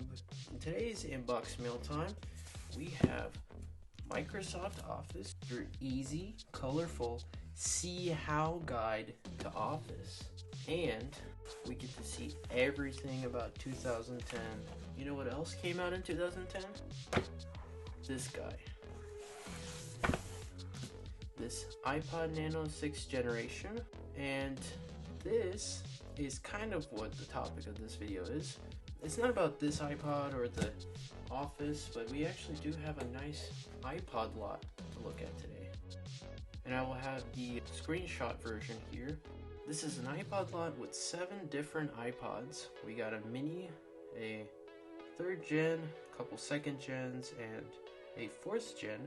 YouTube. In today's inbox mail time, we have Microsoft Office, your easy, colorful, see how guide to Office. And we get to see everything about 2010. You know what else came out in 2010? This guy. This iPod Nano 6th generation. And this is kind of what the topic of this video is. It's not about this iPod or the Office, but we actually do have a nice iPod lot to look at today. And I will have the screenshot version here. This is an iPod lot with 7 different iPods. We got a mini, a 3rd gen, a couple 2nd gens, and a 4th gen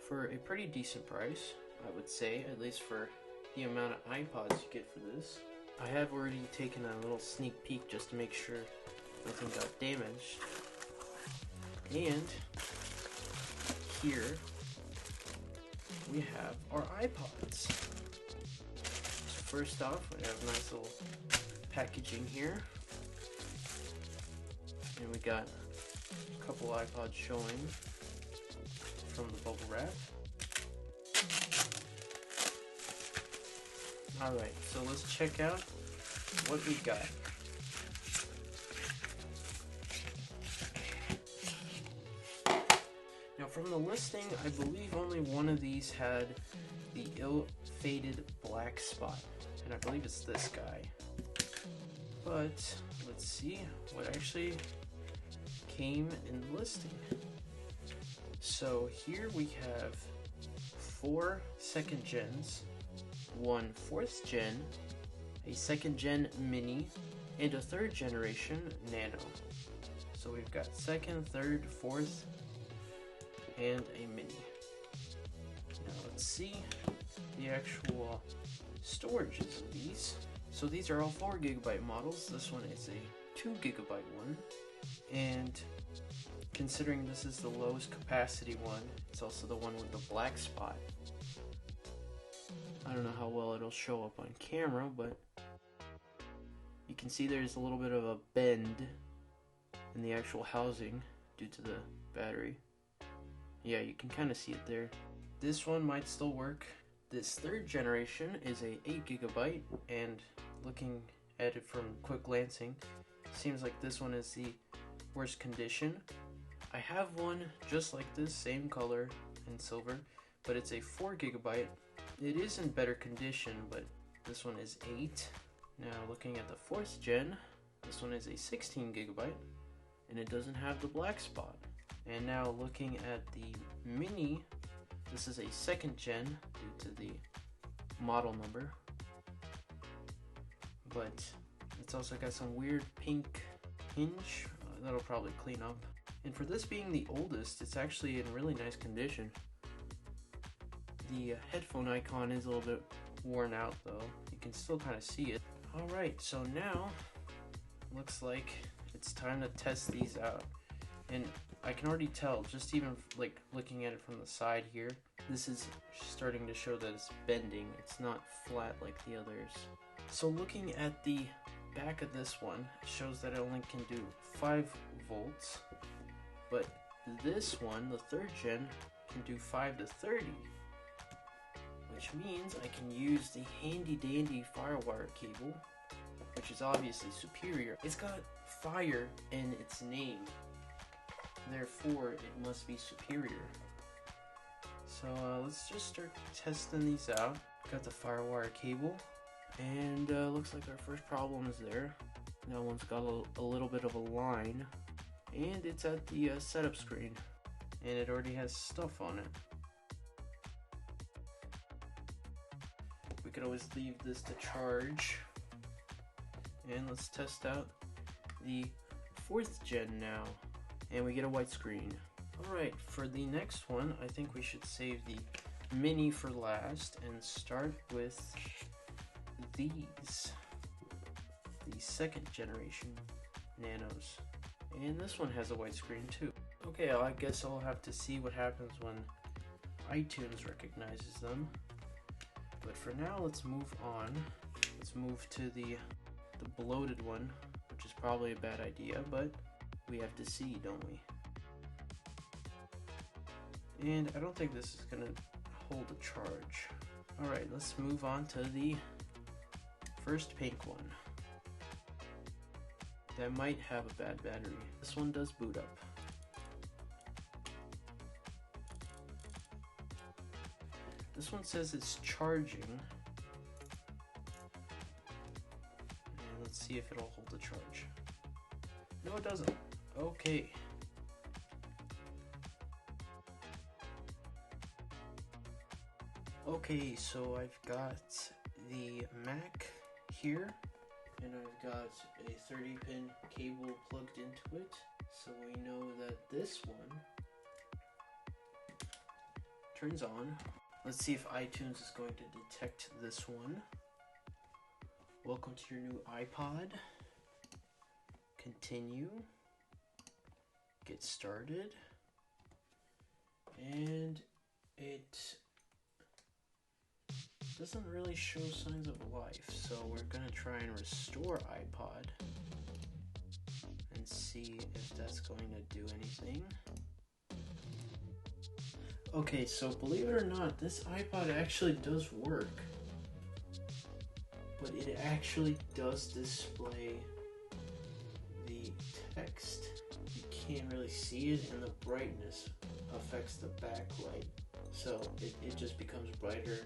for a pretty decent price, I would say, at least for the amount of iPods you get for this. I have already taken a little sneak peek just to make sure nothing got damaged. And here we have our iPods. So first off, we have nice little packaging here. And we got a couple iPods showing from the bubble wrap. Alright, so let's check out what we got. Now from the listing, I believe only one of these had the ill-fated black spot, and I believe it's this guy. But let's see what actually came in the listing. So here we have 4 2nd gens, 1 4th gen, a 2nd gen mini, and a 3rd generation nano. So we've got 2nd, 3rd, 4th, and a mini. Now let's see the actual storages of these. So these are all 4GB models. This one is a 2GB one, and considering this is the lowest capacity one, it's also the one with the black spot. I don't know how well it'll show up on camera, but you can see there's a little bit of a bend in the actual housing due to the battery. Yeah, you can kind of see it there. This one might still work. This 3rd generation is a 8GB, and looking at it from quick glancing, seems like this one is the worst condition. I have one just like this, same color and silver, but it's a 4GB. It is in better condition, but this one is 8. Now looking at the 4th gen, this one is a 16GB, and it doesn't have the black spot. And now looking at the mini, this is a 2nd gen due to the model number, but it's also got some weird pink hinge that'll probably clean up. And for this being the oldest, it's actually in really nice condition. The headphone icon is a little bit worn out though. You can still kind of see it. Alright, so now looks like it's time to test these out. And I can already tell, just even like looking at it from the side here, this is starting to show that it's bending. It's not flat like the others. So looking at the back of this one, it shows that it only can do 5 volts. But this one, the 3rd gen, can do 5 to 30. Which means I can use the handy dandy firewire cable, which is obviously superior. It's got fire in its name, therefore it must be superior. So let's just start testing these out. Got the firewire cable, and looks like our first problem is there. That one's got a little bit of a line, and it's at the setup screen, and it already has stuff on it. We could always leave this to charge. And let's test out the 4th gen now. And we get a white screen. Alright, for the next one, I think we should save the mini for last and start with these. The 2nd generation nanos. And this one has a white screen too. Okay, I guess I'll have to see what happens when iTunes recognizes them. But for now, let's move on. Let's move to the bloated one, which is probably a bad idea, but we have to see, don't we? And I don't think this is gonna hold a charge. Alright, let's move on to the first pink one. That might have a bad battery. This one does boot up. This one says it's charging. And let's see if it'll hold the charge. No, it doesn't. Okay. Okay, so I've got the Mac here, and I've got a 30-pin cable plugged into it, so we know that this one turns on. Let's see if iTunes is going to detect this one. Welcome to your new iPod. Continue. Get started. And it doesn't really show signs of life, so we're gonna try and restore iPod and see if that's going to do anything. Okay, so believe it or not, this iPod actually does work, but it actually does display the text. You can't really see it, and the brightness affects the backlight, so it just becomes brighter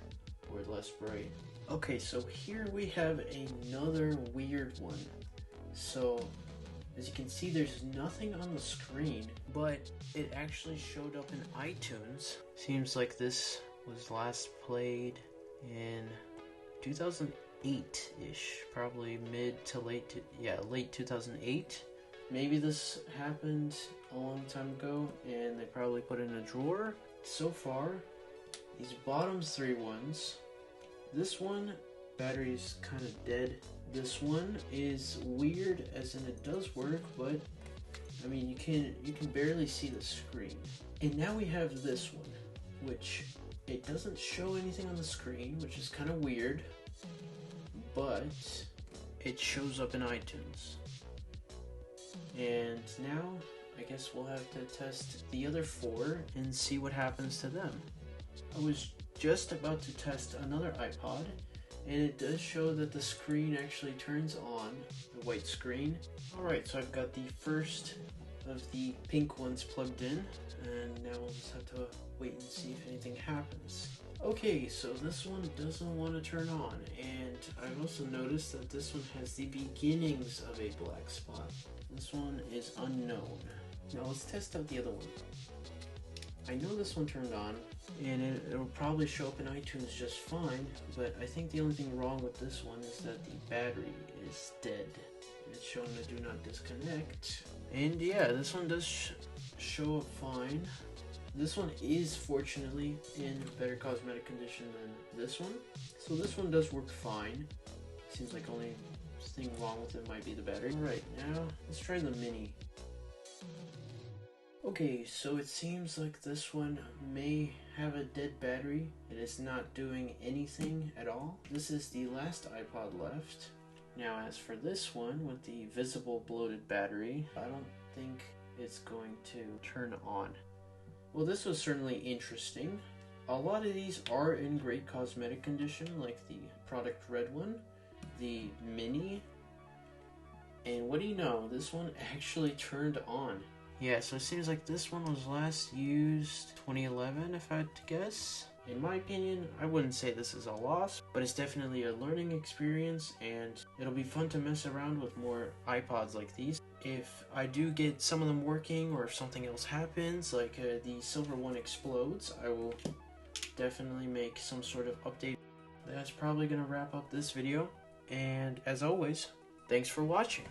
or less bright. Okay, so here we have another weird one. So as you can see, there's nothing on the screen, but it actually showed up in iTunes. Seems like this was last played in 2008-ish, probably mid to late, late 2008. Maybe this happened a long time ago and they probably put it in a drawer. So far, these bottom three ones, this one, battery's kind of dead. This one is weird, as in it does work, but I mean you can barely see the screen. And now we have this one, which it doesn't show anything on the screen, which is kind of weird, but it shows up in iTunes. And now I guess we'll have to test the other four and see what happens to them. I was just about to test another iPod, and it does show that the screen actually turns on, the white screen. Alright, so I've got the first of the pink ones plugged in, and now we'll just have to wait and see if anything happens. Okay, so this one doesn't want to turn on, and I've also noticed that this one has the beginnings of a black spot. This one is unknown. Now let's test out the other one. I know this one turned on, and it'll probably show up in iTunes just fine, but I think the only thing wrong with this one is that the battery is dead. It's showing the do not disconnect. And yeah, this one does show up fine. This one is fortunately in better cosmetic condition than this one. So this one does work fine. Seems like only thing wrong with it might be the battery. Right, now let's try the mini. Okay, so it seems like this one may have a dead battery. It is not doing anything at all. This is the last iPod left. Now as for this one with the visible bloated battery, I don't think it's going to turn on. Well, this was certainly interesting. A lot of these are in great cosmetic condition, like the product red one, the mini, and what do you know, this one actually turned on. Yeah, so it seems like this one was last used 2011, if I had to guess. In my opinion, I wouldn't say this is a loss, but it's definitely a learning experience, and it'll be fun to mess around with more iPods like these. If I do get some of them working, or if something else happens, like the silver one explodes, I will definitely make some sort of update. That's probably going to wrap up this video, and as always, thanks for watching.